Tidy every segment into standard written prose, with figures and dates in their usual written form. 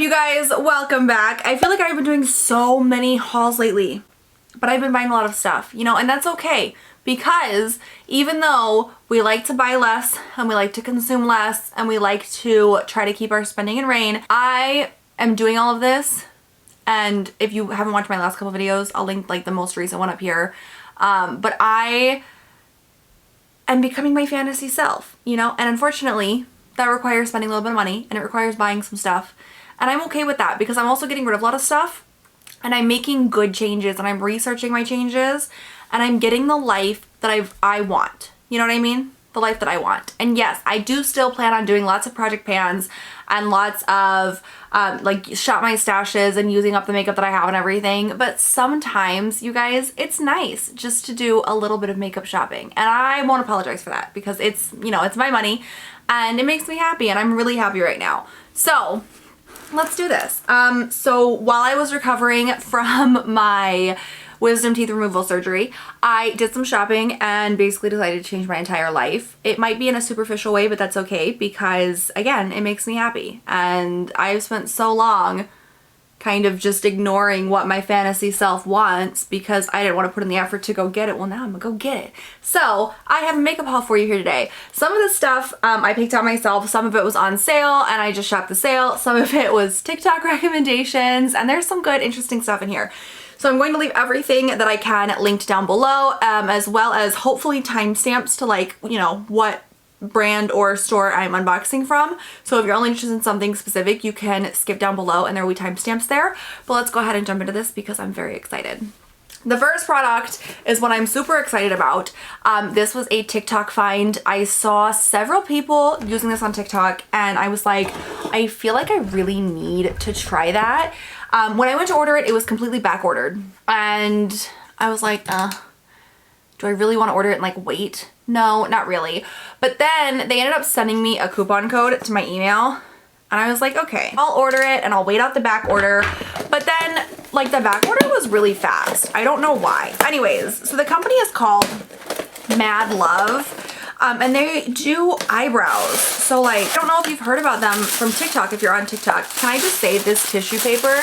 you guys? Welcome back. I feel like I've been doing so many hauls lately, but I've been buying a lot of stuff, you know, and that's okay because even though we like to buy less and we like to consume less and we like to try to keep our spending in rein, I am doing all of this. And if you haven't watched my last couple videos, I'll link like the most recent one up here. But I am becoming my fantasy self, you know, and unfortunately that requires spending a little bit of money and it requires buying some stuff. And I'm okay with that because I'm also getting rid of a lot of stuff and I'm making good changes and I'm researching my changes and I'm getting the life that I want. You know what I mean? The life that I want. And yes, I do still plan on doing lots of project pans and lots of like shop my stashes and using up the makeup that I have and everything. But sometimes, you guys, it's nice just to do a little bit of makeup shopping. And I won't apologize for that because it's, you know, it's my money and it makes me happy and I'm really happy right now. So let's do this. So while I was recovering from my wisdom teeth removal surgery, I did some shopping and basically decided to change my entire life. It might be in a superficial way, but that's okay because again, it makes me happy. And I've spent so long kind of just ignoring what my fantasy self wants because I didn't want to put in the effort to go get it. Well, now I'm gonna go get it. So I have a makeup haul for you here today. Some of the stuff I picked out myself. Some of it was on sale and I just shopped the sale. Some of it was TikTok recommendations and there's some good interesting stuff in here. So I'm going to leave everything that I can linked down below, as well as hopefully timestamps to like, you know, what brand or store I'm unboxing from. So if you're only interested in something specific, you can skip down below and there will be timestamps there. But let's go ahead and jump into this because I'm very excited. The first product is what I'm super excited about. This was a TikTok find. I saw several people using this on TikTok and I was like, I feel like I really need to try that. When I went to order it, it was completely back ordered. And I was like, do I really want to order it and like wait? No, not really. But then they ended up sending me a coupon code to my email. And I was like, okay, I'll order it and I'll wait out the back order. But then like the back order was really fast. I don't know why. Anyways, so the company is called MadLuvv. And they do eyebrows. So like, I don't know if you've heard about them from TikTok if you're on TikTok. Can I just say this tissue paper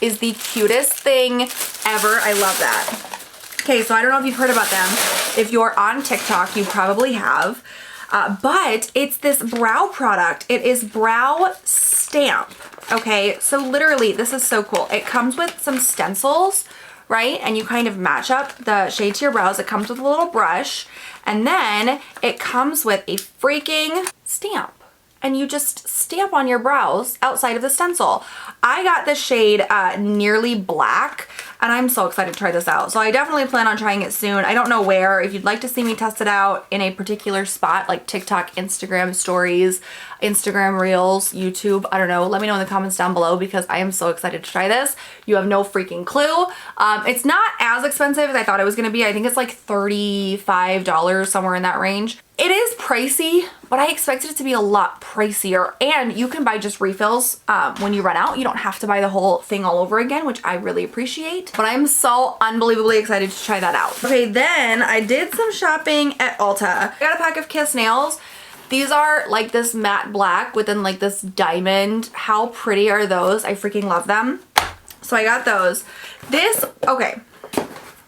is the cutest thing ever. I love that. Okay, so I don't know if you've heard about them. If you're on TikTok, you probably have. But it's this brow product. It is Brow Stamp. Okay, so literally this is so cool. It comes with some stencils, right? And you kind of match up the shade to your brows. It comes with a little brush. And then it comes with a freaking stamp. And you just stamp on your brows outside of the stencil. I got the shade Nearly Black and I'm so excited to try this out. So I definitely plan on trying it soon. I don't know where. If you'd like to see me test it out in a particular spot like TikTok, Instagram stories, Instagram Reels, YouTube, I don't know. Let me know in the comments down below because I am so excited to try this. You have no freaking clue. It's not as expensive as I thought it was going to be. I think it's like $35, somewhere in that range. It is pricey, but I expected it to be a lot pricier. And you can buy just refills when you run out. You don't have to buy the whole thing all over again, which I really appreciate. But I'm so unbelievably excited to try that out. Okay, then I did some shopping at Ulta. I got a pack of Kiss nails. These are like this matte black within like this diamond. How pretty are those? I freaking love them. So I got those. This, okay.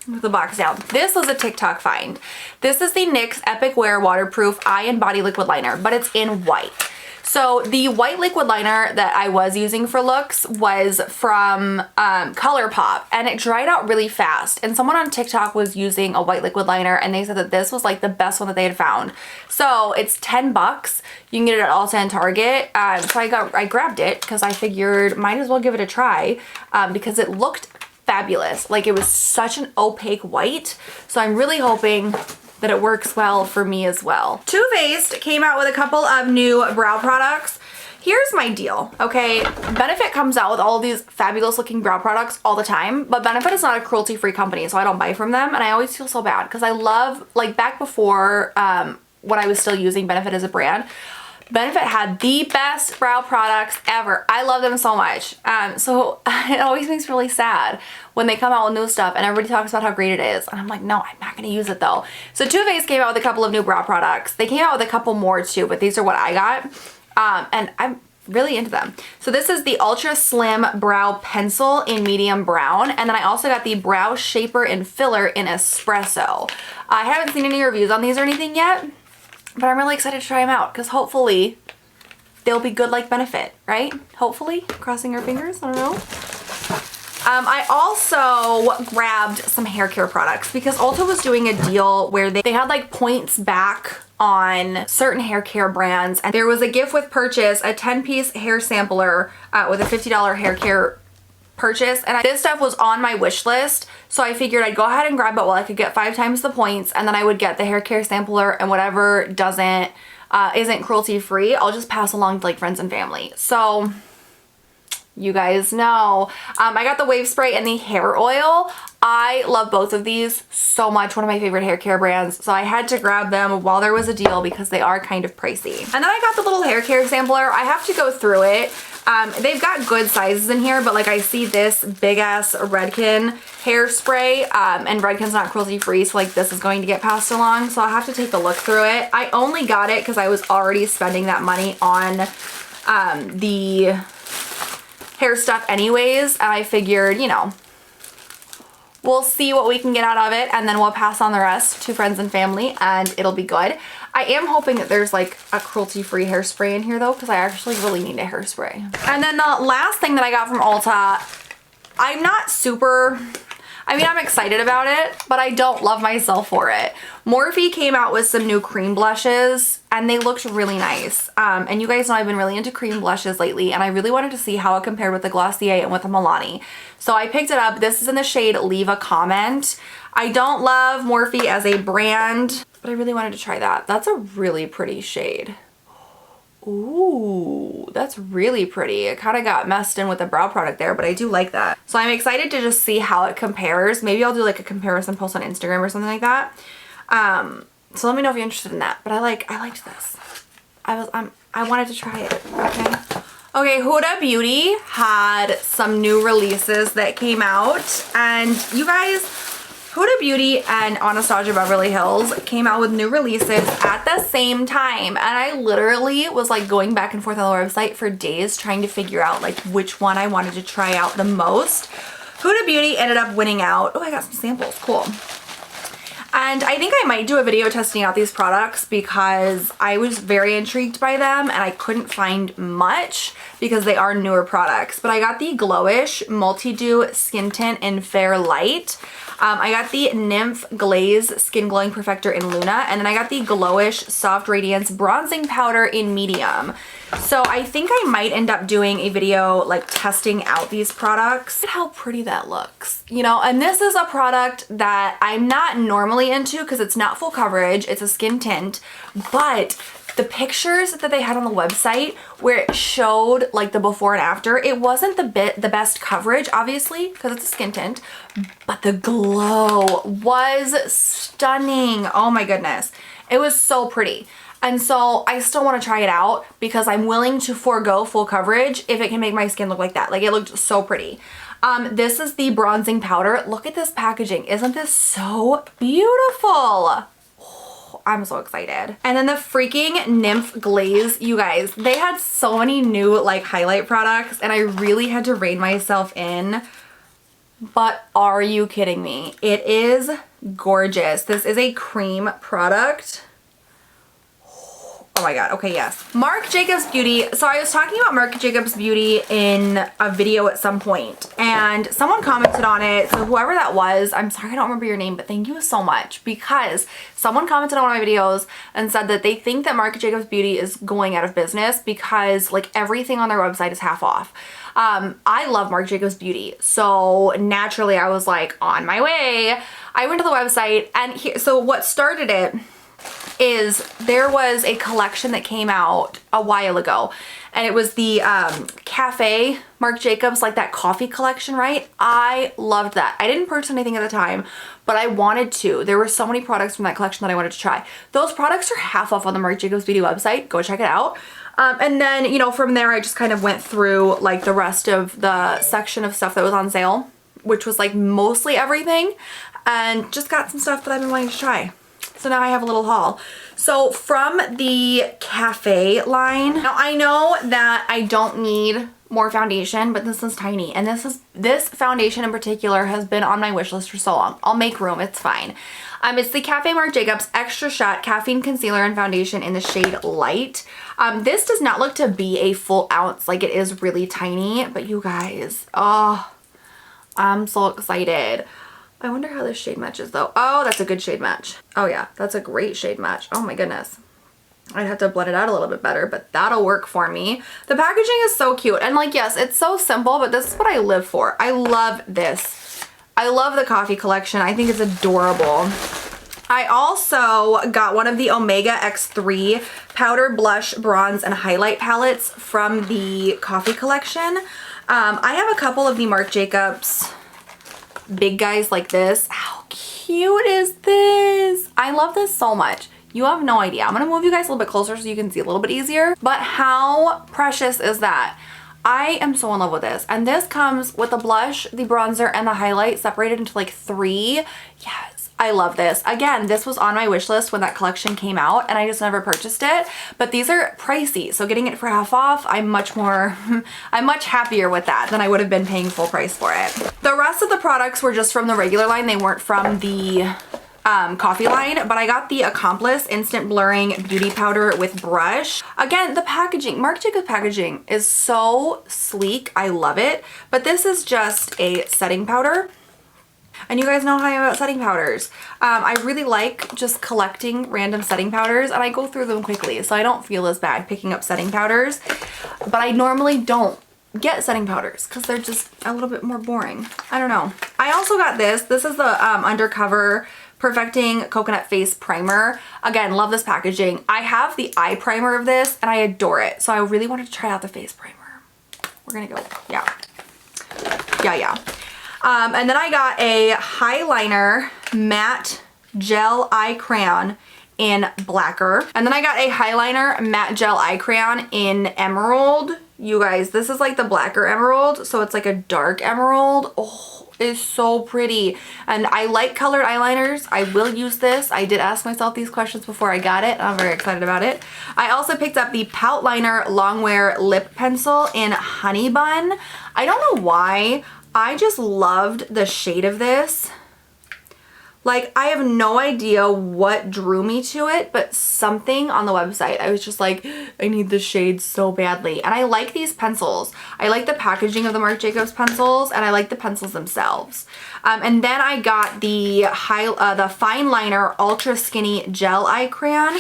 With the box down. This was a TikTok find. This is the NYX Epic Wear Waterproof Eye and Body Liquid Liner, but it's in white. So the white liquid liner that I was using for looks was from ColourPop and it dried out really fast. And someone on TikTok was using a white liquid liner and they said that this was like the best one that they had found. So it's 10 bucks. You can get it at Ulta and Target. So I grabbed it because I figured might as well give it a try because it looked fabulous. Like it was such an opaque white. So I'm really hoping that it works well for me as well. Too Faced came out with a couple of new brow products. Here's my deal, okay? Benefit comes out with all of these fabulous looking brow products all the time, but Benefit is not a cruelty-free company, so I don't buy from them, and I always feel so bad because I love, like back before when I was still using Benefit as a brand, Benefit had the best brow products ever. I love them so much. So it always makes me really sad when they come out with new stuff and everybody talks about how great it is. And I'm like, no, I'm not going to use it though. So Too Faced came out with a couple of new brow products. They came out with a couple more too, but these are what I got. And I'm really into them. So this is the Ultra Slim Brow Pencil in medium brown. And then I also got the Brow Shaper and Filler in Espresso. I haven't seen any reviews on these or anything yet, but I'm really excited to try them out because hopefully they'll be good like Benefit, right? Hopefully, crossing our fingers, I don't know. I also grabbed some hair care products because Ulta was doing a deal where they had like points back on certain hair care brands, and there was a gift with purchase, a 10-piece hair sampler with a $50 hair care purchase, and this stuff was on my wish list, so I figured I'd go ahead and grab it while I could get 5 times the points, and then I would get the hair care sampler, and whatever isn't cruelty free, I'll just pass along to like friends and family. So you guys know. I got the wave spray and the hair oil. I love both of these so much. One of my favorite hair care brands. So I had to grab them while there was a deal because they are kind of pricey. And then I got the little hair care sampler. I have to go through it. They've got good sizes in here, but like I see this big ass Redken hairspray, and Redken's not cruelty free, so like this is going to get passed along. So I'll have to take a look through it. I only got it because I was already spending that money on the hair stuff anyways, and I figured, you know, we'll see what we can get out of it, and then we'll pass on the rest to friends and family, and it'll be good. I am hoping that there's like a cruelty-free hairspray in here though, because I actually really need a hairspray. And then the last thing that I got from Ulta, I'm not super, I mean, I'm excited about it, but I don't love myself for it. Morphe came out with some new cream blushes, and they looked really nice. And you guys know I've been really into cream blushes lately, and I really wanted to see how it compared with the Glossier and with the Milani. So I picked it up. This is in the shade Leave a Comment. I don't love Morphe as a brand, but I really wanted to try that. That's a really pretty shade. Ooh, that's really pretty. It kind of got messed in with the brow product there, but I do like that. So I'm excited to just see how it compares. Maybe I'll do like a comparison post on Instagram or something like that. So let me know if you're interested in that. But I liked this. I wanted to try it. Okay. Okay, Huda Beauty had some new releases that came out, and you guys, Huda Beauty and Anastasia Beverly Hills came out with new releases at the same time, and I literally was like going back and forth on the website for days trying to figure out like which one I wanted to try out the most. Huda Beauty ended up winning out. Oh, I got some samples. Cool. And I think I might do a video testing out these products because I was very intrigued by them and I couldn't find much because they are newer products. But I got the Glowish Multi-Dew Skin Tint in Fair Light. I got the Nymph Glaze Skin Glowing Perfector in Luna, and then I got the Glowish Soft Radiance Bronzing Powder in Medium. So I think I might end up doing a video like testing out these products. Look at how pretty that looks, you know, and this is a product that I'm not normally into because it's not full coverage, it's a skin tint, but the pictures that they had on the website where it showed like the before and after, it wasn't the best coverage, obviously, because it's a skin tint, but the glow was stunning. Oh my goodness. It was so pretty. And so I still want to try it out because I'm willing to forego full coverage if it can make my skin look like that. Like, it looked so pretty. This is the bronzing powder. Look at this packaging. Isn't this so beautiful? I'm so excited. And then the freaking Nymph Glaze, you guys, they had so many new like highlight products and I really had to rein myself in. But are you kidding me? It is gorgeous. This is a cream product. Oh my god, okay, yes. Marc Jacobs Beauty. So I was talking about Marc Jacobs Beauty in a video at some point, and someone commented on it. So whoever that was, I'm sorry I don't remember your name, but thank you so much, because someone commented on one of my videos and said that they think that Marc Jacobs Beauty is going out of business because like everything on their website is half off. I love Marc Jacobs Beauty, so naturally I was like on my way. I went to the website, and so what started it is there was a collection that came out a while ago, and it was the Cafe Marc Jacobs, like that coffee collection, right? I loved that. I didn't purchase anything at the time, but I wanted to. There were so many products from that collection that I wanted to try. Those products are half off on the Marc Jacobs Beauty website. Go check it out. And then, you know, from there I just kind of went through like the rest of the section of stuff that was on sale, which was like mostly everything, and just got some stuff that I've been wanting to try. So now I have a little haul. So from the Cafe line, now I know that I don't need more foundation, but this is tiny. And this foundation in particular has been on my wish list for so long. I'll make room, it's fine. It's the Cafe Marc Jacobs Extra Shot Caffeine Concealer and Foundation in the shade Light. This does not look to be a full ounce, like it is really tiny, but you guys, oh, I'm so excited. I wonder how this shade matches though. Oh, that's a good shade match. Oh yeah, that's a great shade match. Oh my goodness. I'd have to blend it out a little bit better, but that'll work for me. The packaging is so cute. And like, yes, it's so simple, but this is what I live for. I love this. I love the coffee collection. I think it's adorable. I also got one of the Omega X3 powder, blush, bronze, and highlight palettes from the coffee collection. I have a couple of the Marc Jacobs big guys like this. How cute is this? I love this so much. You have no idea. I'm gonna move you guys a little bit closer so you can see a little bit easier, but how precious is that? I am so in love with this. And this comes with the blush, the bronzer, and the highlight separated into like 3. Yes, I love this. Again, this was on my wish list when that collection came out and I just never purchased it, but these are pricey. So getting it for half off, I'm much happier with that than I would have been paying full price for it. The rest of the products were just from the regular line. They weren't from the coffee line, but I got the Accomplice Instant Blurring Beauty Powder with brush. Again, the packaging, Marc Jacobs packaging is so sleek. I love it. But this is just a setting powder. And you guys know how I am about setting powders. I really like just collecting random setting powders and I go through them quickly, so I don't feel as bad picking up setting powders. But I normally don't get setting powders because they're just a little bit more boring. I don't know. I also got this. This is the Undercover Perfecting Coconut Face Primer. Again, love this packaging. I have the eye primer of this and I adore it. So I really wanted to try out the face primer. We're gonna go, yeah. And then I got a highliner matte gel eye crayon in Blacker. And then I got a highliner matte gel eye crayon in Emerald. You guys, this is like the Blacker Emerald. So it's like a dark emerald. Oh, is so pretty. And I like colored eyeliners. I will use this. I did ask myself these questions before I got it. I'm very excited about it. I also picked up the Pout Liner Longwear Lip Pencil in Honey Bun. I don't know why. I just loved the shade of this. Like, I have no idea what drew me to it, but something on the website, I was just like, I need this shade so badly. And I like these pencils. I like the packaging of the Marc Jacobs pencils, and I like the pencils themselves. And then I got the Fine Liner Ultra Skinny Gel Eye Crayon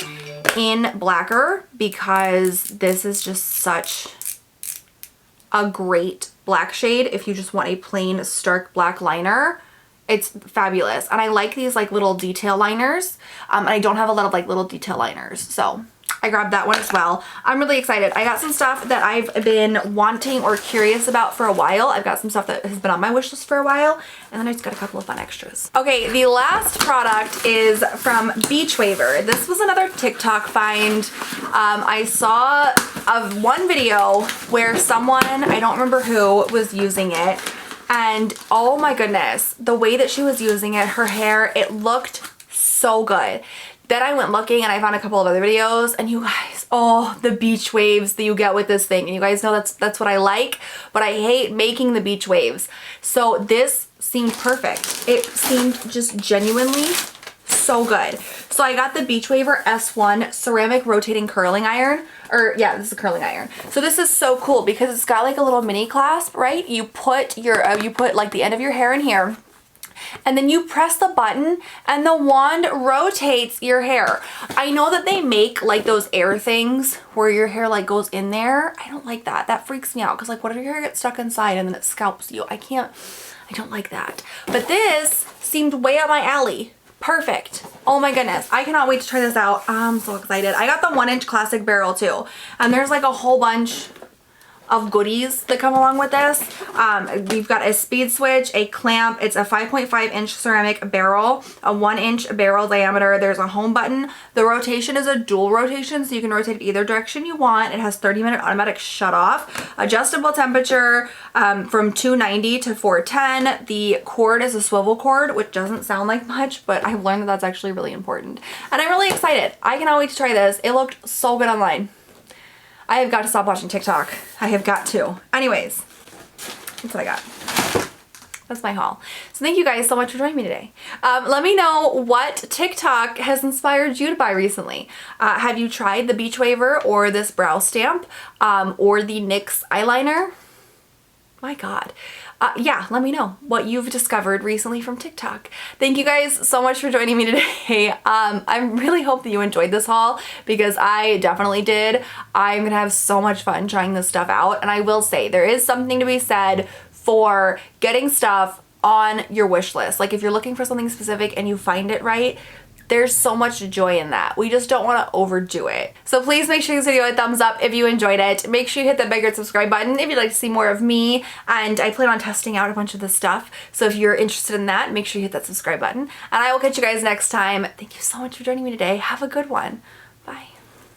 in Blacker because this is just such a great black shade if you just want a plain stark black liner. It's fabulous. And I like these like little detail liners. And I don't have a lot of like little detail liners. So I grabbed that one as well. I'm really excited. I got some stuff that I've been wanting or curious about for a while. I've got some stuff that has been on my wish list for a while. And then I just got a couple of fun extras. Okay, the last product is from BeachWaver. This was another TikTok find. I saw one video where someone, I don't remember who, was using it. And oh my goodness, the way that she was using it, her hair, it looked so good. Then I went looking and I found a couple of other videos, and you guys, oh, the beach waves that you get with this thing. And you guys know that's what I like, but I hate making the beach waves. So this seemed perfect. It seemed just genuinely so good. So I got the BeachWaver S1 ceramic rotating curling iron. Or yeah, this is a curling iron. So this is so cool because it's got like a little mini clasp, right? You put your like the end of your hair in here, and then you press the button and the wand rotates your hair. I know that they make like those air things where your hair like goes in there. I don't like that. That freaks me out because like what if your hair gets stuck inside and then it scalps you? I don't like that. But this seemed way up my alley. Perfect. Oh my goodness. I cannot wait to try this out. I'm so excited. I got the 1-inch classic barrel too. And there's like a whole bunch of goodies that come along with this. We've got a speed switch, a clamp. It's a 5.5 inch ceramic barrel, a 1 inch barrel diameter. There's a home button. The rotation is a dual rotation, so you can rotate it either direction you want. It has 30-minute automatic shut off, adjustable temperature from 290 to 410. The cord is a swivel cord, which doesn't sound like much, but I've learned that that's actually really important. And I'm really excited. I cannot wait to try this. It looked so good online. I have got to stop watching TikTok. I have got to. Anyways, that's what I got. That's my haul. So thank you guys so much for joining me today. Let me know what TikTok has inspired you to buy recently. Have you tried the BeachWaver or this brow stamp or the NYX eyeliner? My God. Yeah, let me know what you've discovered recently from TikTok. Thank you guys so much for joining me today. I really hope that you enjoyed this haul because I definitely did. I'm gonna have so much fun trying this stuff out, and I will say there is something to be said for getting stuff on your wish list. Like if you're looking for something specific and you find it right, there's so much joy in that. We just don't want to overdo it. So please make sure you give this video a thumbs up if you enjoyed it. Make sure you hit that big red subscribe button if you'd like to see more of me. And I plan on testing out a bunch of this stuff. So if you're interested in that, make sure you hit that subscribe button. And I will catch you guys next time. Thank you so much for joining me today. Have a good one.